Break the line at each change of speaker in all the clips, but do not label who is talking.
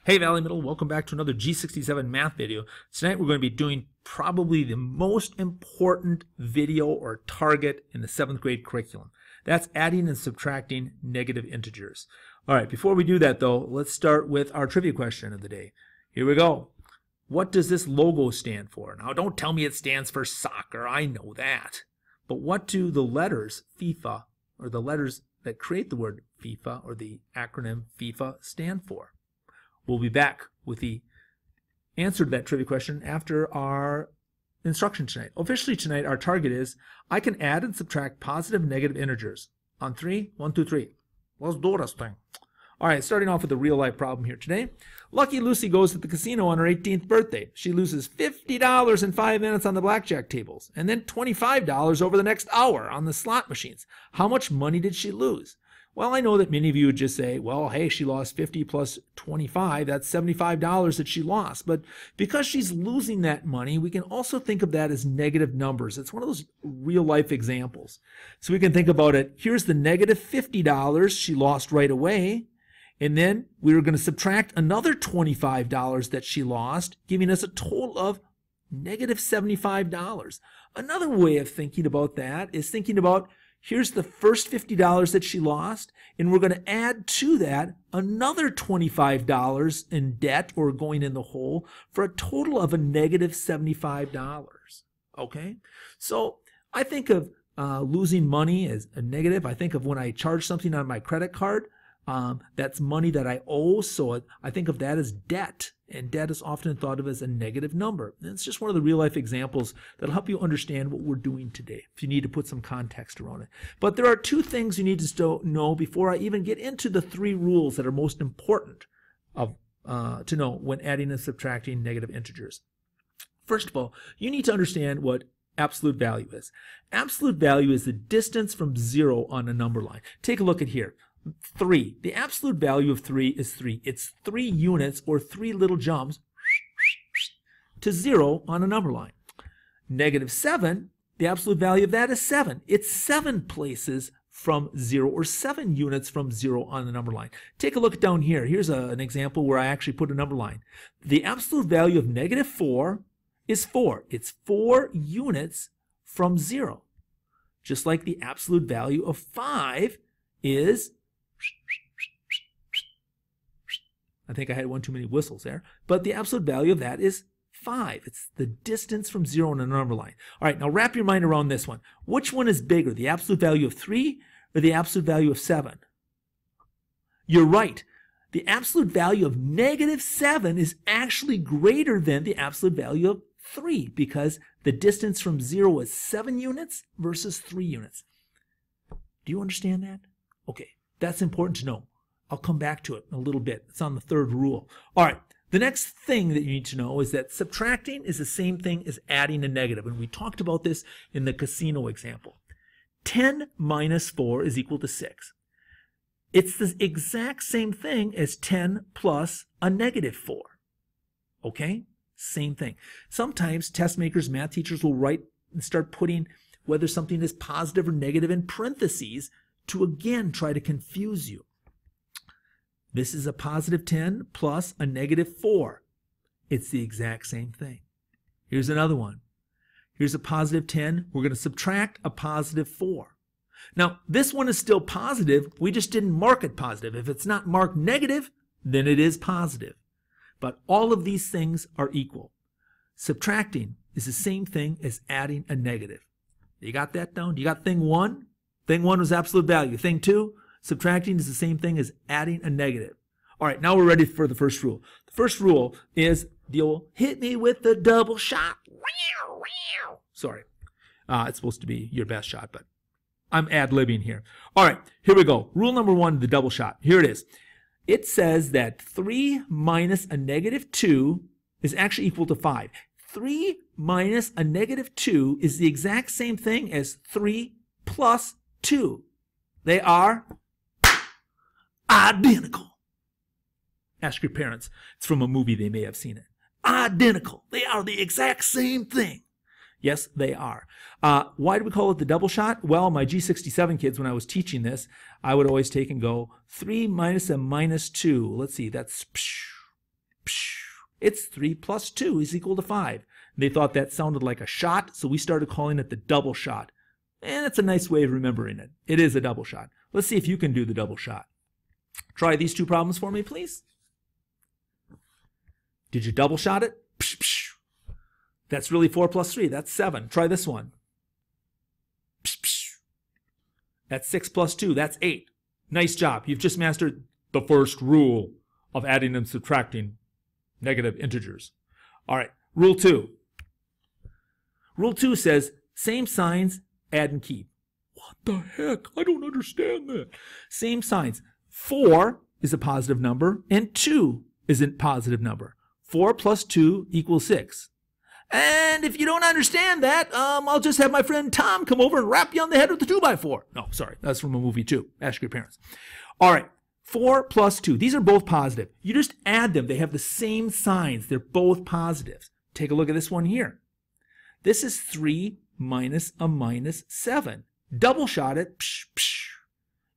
Hey Valley Middle, welcome back to another G67 math video. Tonight we're going to be doing probably the most important video or target in the 7th grade curriculum. That's adding and subtracting negative integers. All right, before we do that though, let's start with our trivia question of the day. Here we go. What does this logo stand for? Now don't tell me it stands for soccer, I know that. But what do the letters FIFA, or the letters that create the word FIFA, or the acronym FIFA, stand for? We'll be back with the answer to that trivia question after our instruction tonight. Officially tonight, our target is, I can add and subtract positive and negative integers. On 3, 1, 2, 3. Let's do this thing. All right, starting off with a real-life problem here today. Lucky Lucy goes to the casino on her 18th birthday. She loses $50 in 5 minutes on the blackjack tables, and then $25 over the next hour on the slot machines. How much money did she lose? Well, I know that many of you would just say, well, hey, she lost 50 plus 25, that's $75 that she lost. But because she's losing that money, we can also think of that as negative numbers. It's one of those real-life examples. So we can think about it. Here's the negative $50 she lost right away. And then we were going to subtract another $25 that she lost, giving us a total of negative $75. Another way of thinking about that is thinking about, here's the first $50 that she lost, and we're going to add to that another $25 in debt or going in the hole for a total of a negative $75. Okay? So I think of losing money as a negative. I think of when I charge something on my credit card, that's money that I owe, so I think of that as debt, and debt is often thought of as a negative number. And it's just one of the real-life examples that'll help you understand what we're doing today, if you need to put some context around it. But there are two things you need to still know before I even get into the 3 rules that are most important to know when adding and subtracting negative integers. First of all, you need to understand what absolute value is. Absolute value is the distance from 0 on a number line. Take a look at here. 3. The absolute value of 3 is 3. It's 3 units or 3 little jumps to 0 on a number line. Negative 7, the absolute value of that is 7. It's 7 places from 0 or 7 units from 0 on the number line. Take a look down here. Here's an example where I actually put a number line. The absolute value of negative 4 is 4. It's 4 units from 0. Just like the absolute value of 5 is, I think I had one too many whistles there, but the absolute value of that is 5. It's the distance from 0 on a number line. All right, now wrap your mind around this one. Which one is bigger, the absolute value of 3 or the absolute value of 7? You're right. The absolute value of negative 7 is actually greater than the absolute value of 3 because the distance from 0 is 7 units versus 3 units. Do you understand that? Okay, that's important to know. I'll come back to it in a little bit. It's on the 3rd rule. All right, the next thing that you need to know is that subtracting is the same thing as adding a negative. And we talked about this in the casino example. 10 minus 4 is equal to 6. It's the exact same thing as 10 plus a negative 4. Okay? Same thing. Sometimes test makers, math teachers will write and start putting whether something is positive or negative in parentheses to again try to confuse you. This is a positive 10 plus a negative 4. It's the exact same thing. Here's another one. Here's a positive 10. We're going to subtract a positive 4. Now, this one is still positive. We just didn't mark it positive. If it's not marked negative, then it is positive. But all of these things are equal. Subtracting is the same thing as adding a negative. You got that down? You got thing 1? Thing 1 was absolute value. Thing 2? Subtracting is the same thing as adding a negative. All right, now we're ready for the first rule. The first rule is you'll hit me with the double shot. Sorry. It's supposed to be your best shot, but I'm ad-libbing here. All right, here we go. Rule number 1, the double shot. Here it is. It says that 3 minus a negative 2 is actually equal to 5. 3 minus a negative 2 is the exact same thing as 3 plus 2. They are identical. Ask your parents. It's from a movie. They may have seen it. Identical. They are the exact same thing. Yes, they are. Why do we call it the double shot? Well, my G67 kids, when I was teaching this, I would always take and go 3 minus a minus 2. Let's see, that's It's 3 plus 2 is equal to 5. They thought that sounded like a shot, so we started calling it the double shot. And it's a nice way of remembering it. It is a double shot. Let's see if you can do the double shot. Try these two problems for me, please. Did you double shot it? Psh, psh. That's really 4 plus 3. That's 7. Try this one. Psh, psh. That's 6 plus 2. That's 8. Nice job. You've just mastered the first rule of adding and subtracting negative integers. All right, rule 2. Rule 2 says same signs, add and keep. What the heck? I don't understand that. Same signs. 4 is a positive number and 2 is a positive number. 4 plus 2 equals 6. And if you don't understand that, I'll just have my friend Tom come over and rap you on the head with the 2x4. No, sorry, that's from a movie too. Ask your parents. All right, 4 plus 2. These are both positive. You just add them. They have the same signs. They're both positives. Take a look at this one here. This is 3 minus a minus 7. Double shot it. Psh, psh.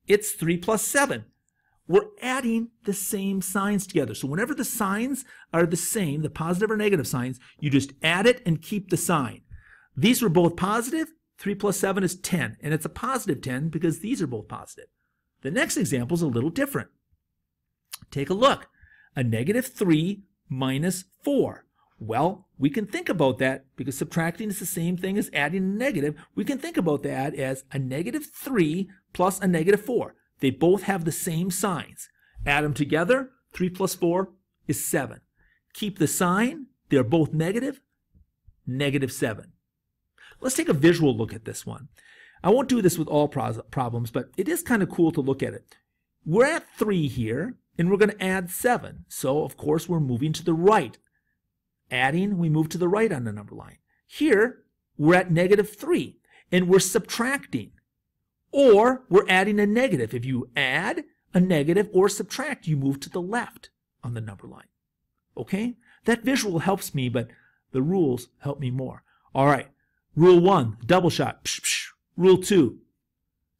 It's 3 plus 7. We're adding the same signs together. So whenever the signs are the same, the positive or negative signs, you just add it and keep the sign. These were both positive. 3 plus 7 is 10. And it's a positive 10 because these are both positive. The next example is a little different. Take a look. A negative 3 minus 4. Well, we can think about that because subtracting is the same thing as adding a negative. We can think about that as a negative 3 plus a negative 4. They both have the same signs. Add them together, 3 plus 4 is 7. Keep the sign, they're both negative, negative 7. Let's take a visual look at this one. I won't do this with all problems, but it is kind of cool to look at it. We're at 3 here, and we're going to add 7. So, of course, we're moving to the right. Adding, we move to the right on the number line. Here, we're at negative 3, and we're subtracting. Or we're adding a negative. If you add a negative or subtract, you move to the left on the number line. Okay? That visual helps me, but the rules help me more. All right. Rule 1, double shot. Psh, psh. Rule 2,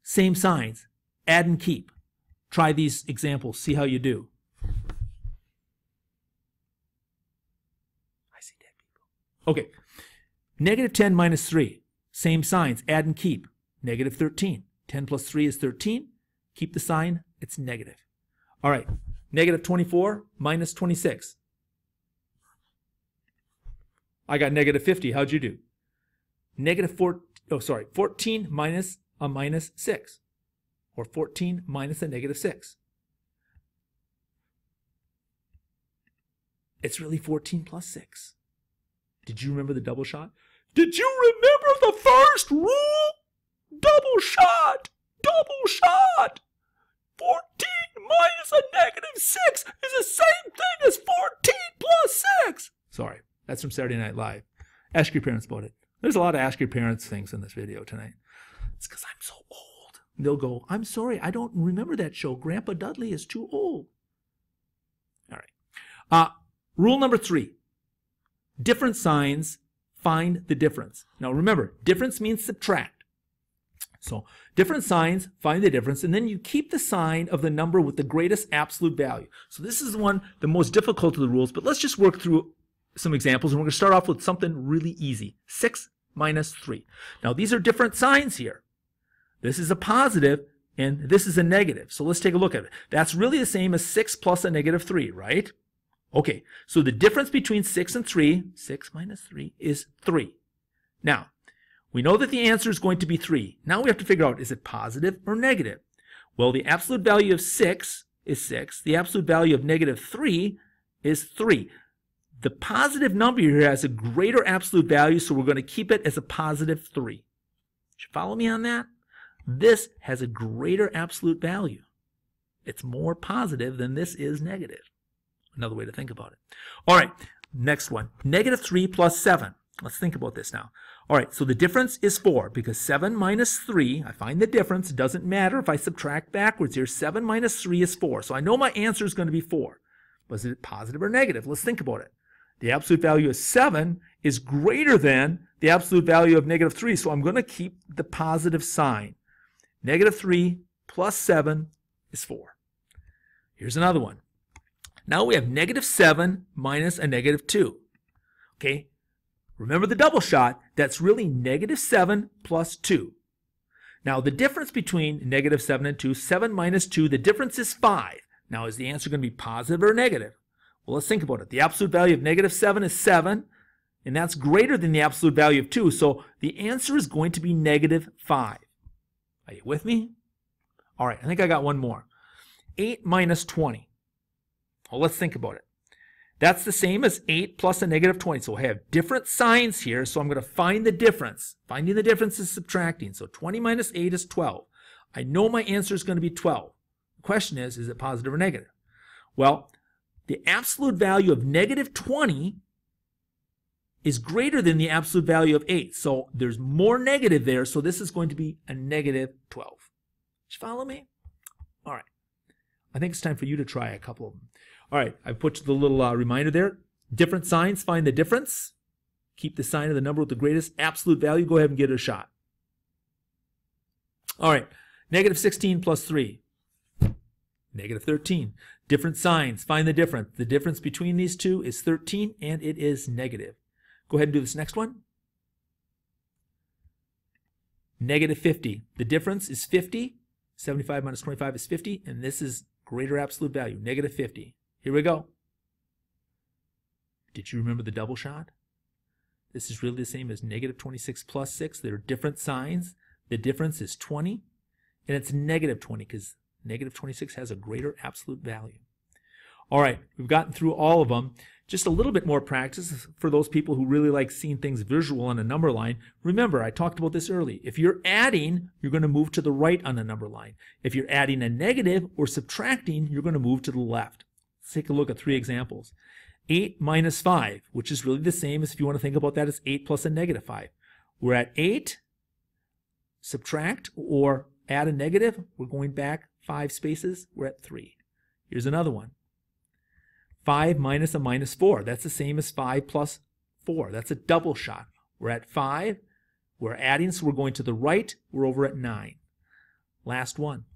same signs. Add and keep. Try these examples. See how you do. I see dead people. Okay. Negative 10 minus 3. Same signs. Add and keep. Negative 13. 10 plus 3 is 13. Keep the sign. It's negative. All right. Negative 24 minus 26. I got negative 50. How'd you do? Negative 14 minus a minus 6. Or 14 minus a negative 6. It's really 14 plus 6. Did you remember the double shot? Did you remember the first rule? Double shot! Double shot! 14 minus a negative 6 is the same thing as 14 plus 6. Sorry, that's from Saturday Night Live. Ask your parents about it. There's a lot of ask your parents things in this video tonight. It's because I'm so old. They'll go, I'm sorry, I don't remember that show. Grandpa Dudley is too old. All right. Rule number 3. Different signs, find the difference. Now remember, difference means subtract. So different signs, find the difference, and then you keep the sign of the number with the greatest absolute value. So this is the most difficult of the rules, but let's just work through some examples, and we're going to start off with something really easy. 6 minus 3. Now these are different signs here. This is a positive, and this is a negative. So let's take a look at it. That's really the same as 6 plus a negative 3, right? Okay, so the difference between 6 and 3, 6 minus 3, is 3. Now, we know that the answer is going to be 3. Now we have to figure out, is it positive or negative? Well, the absolute value of 6 is 6. The absolute value of negative 3 is 3. The positive number here has a greater absolute value, so we're going to keep it as a positive 3. Should you follow me on that? This has a greater absolute value. It's more positive than this is negative. Another way to think about it. All right, next one. Negative 3 plus 7. Let's think about this now. All right, so the difference is 4 because 7 minus 3, I find the difference. It doesn't matter if I subtract backwards here. 7 minus 3 is 4. So I know my answer is going to be 4. But is it positive or negative? Let's think about it. The absolute value of 7 is greater than the absolute value of negative 3. So I'm going to keep the positive sign. Negative 3 plus 7 is 4. Here's another one. Now we have -7 minus a -2. Okay, remember the double shot, that's really -7 plus 2. Now the difference between -7 and 2, 7 minus 2, the difference is 5. Now is the answer going to be positive or negative? Well, let's think about it. The absolute value of -7 is 7, and that's greater than the absolute value of 2, so the answer is going to be -5. Are you with me? All right, I think I got one more. 8 minus 20. Well, let's think about it. That's the same as 8 plus a -20. So I have different signs here, so I'm going to find the difference. Finding the difference is subtracting. So 20 minus 8 is 12. I know my answer is going to be 12. The question is it positive or negative? Well, the absolute value of -20 is greater than the absolute value of 8. So there's more negative there, so this is going to be a -12. Did you follow me? All right. I think it's time for you to try a couple of them. All right, I put the little reminder there. Different signs, find the difference. Keep the sign of the number with the greatest absolute value. Go ahead and give it a shot. All right, -16 plus 3. -13. Different signs, find the difference. The difference between these two is 13, and it is negative. Go ahead and do this next one. -50. The difference is 50. 75 minus 25 is 50, and this is greater absolute value, -50. Here we go. Did you remember the double shot? This is really the same as -26 plus 6. They're different signs. The difference is 20, and it's -20 because -26 has a greater absolute value. All right, we've gotten through all of them. Just a little bit more practice for those people who really like seeing things visual on a number line. Remember, I talked about this early. If you're adding, you're going to move to the right on a number line. If you're adding a negative or subtracting, you're going to move to the left. Let's take a look at 3 examples. 8 minus 5, which is really the same as if you want to think about that as 8 plus a -5. We're at 8, subtract or add a negative. We're going back 5 spaces. We're at 3. Here's another one. 5 minus a -4. That's the same as 5 plus 4. That's a double shot. We're at 5. We're adding, so we're going to the right. We're over at 9. Last one.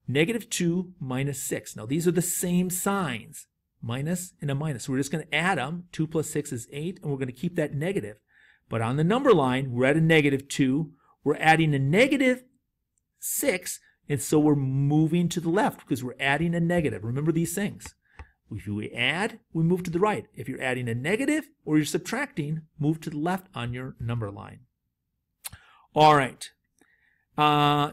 -2 minus 6. Now these are the same signs. Minus and a minus. So we're just going to add them. 2 plus 6 is 8, and we're going to keep that negative. But on the number line, we're at a -2. We're adding a -6, and so we're moving to the left because we're adding a negative. Remember these things. If we add, we move to the right. If you're adding a negative or you're subtracting, move to the left on your number line. All right.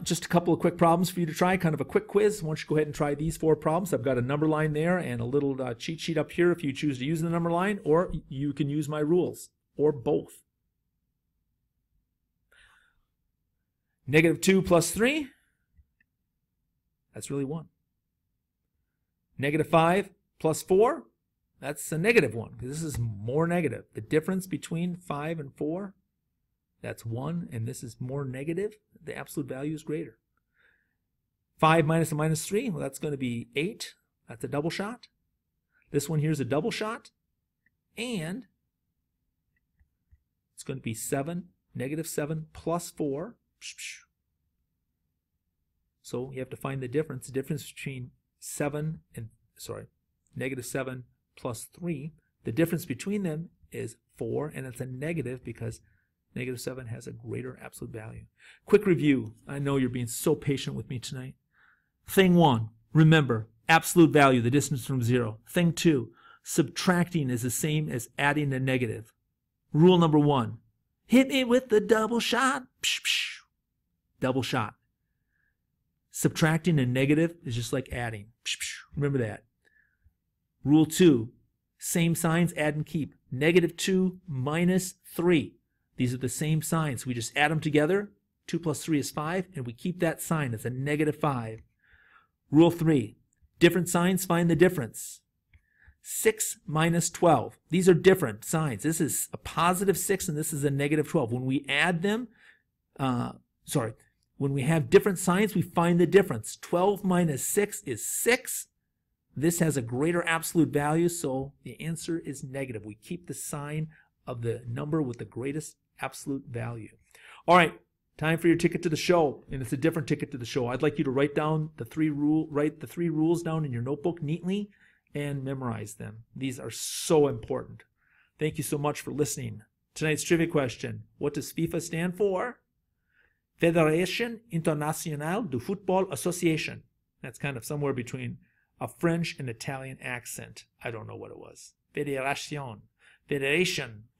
Just a couple of quick problems for you to try, kind of a quick quiz. Why don't you go ahead and try these 4 problems. I've got a number line there and a little cheat sheet up here if you choose to use the number line, or you can use my rules, or both. -2 plus 3, that's really 1. -5 plus 4, that's a -1, because this is more negative. The difference between 5 and 4, that's 1, and this is more negative. The absolute value is greater. 5 minus a -3, well, that's going to be 8. That's a double shot. This one here is a double shot, and it's going to be 7, -7 plus 4. So you have to find the difference between 7 and, -7 plus 3. The difference between them is 4, and it's a negative because -7 has a greater absolute value. Quick review. I know you're being so patient with me tonight. Thing 1, remember, absolute value, the distance from 0. Thing 2, subtracting is the same as adding a negative. Rule number 1, hit me with the double shot. Double shot. Subtracting a negative is just like adding. Remember that. Rule 2, same signs, add and keep. -2 minus 3. These are the same signs. We just add them together. 2 plus 3 is 5, and we keep that sign as a -5. Rule 3, different signs, find the difference. 6 minus 12. These are different signs. This is a +6, and this is a -12. When we add them, when we have different signs, we find the difference. 12 minus 6 is 6. This has a greater absolute value, so the answer is negative. We keep the sign of the number with the greatest absolute value. All right, time for your ticket to the show, and it's a different ticket to the show. I'd like you to write the 3 rules down in your notebook neatly, and memorize them. These are so important. Thank you so much for listening. Tonight's trivia question: what does FIFA stand for? Fédération Internationale du Football Association. That's kind of somewhere between a French and Italian accent. I don't know what it was. Fédération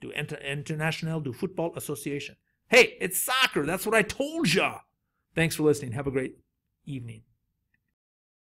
Internationale du Football Association. Hey, it's soccer. That's what I told ya. Thanks for listening. Have a great evening.